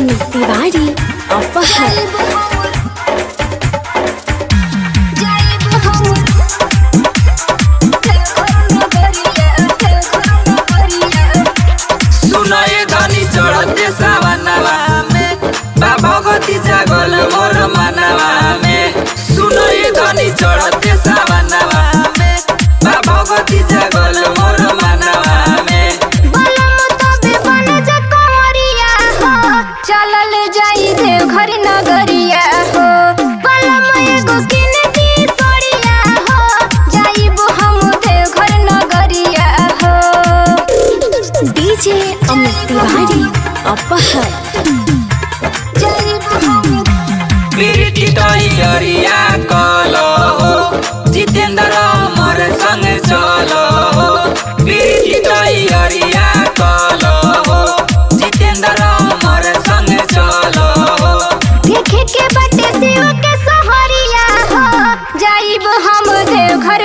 अमित तिवारी अपहर। सुनाए धनी चढ़ते सावनवा में बाबा गति जागल मोर मनवा में। सुनाए धनी चढ़ते सावनवा में बाबा गति जागल मोर मनवा में। चलल जाई देवघर नगरिया हो बलम एगो किने दी सोरिया हो जाइबो हम देवघर नगरिया हो। डीजे अमित तिवारी अपहर। जाइबो हम प्रीति तैयारिया कलो हो जितेंद्र मोर संग चलो हो। प्रीति तैयारिया कलो हो जितेंद्र मोर संग चलो हो। देखे के बटे शिव के सहरिया हो जाइबो हम देवघर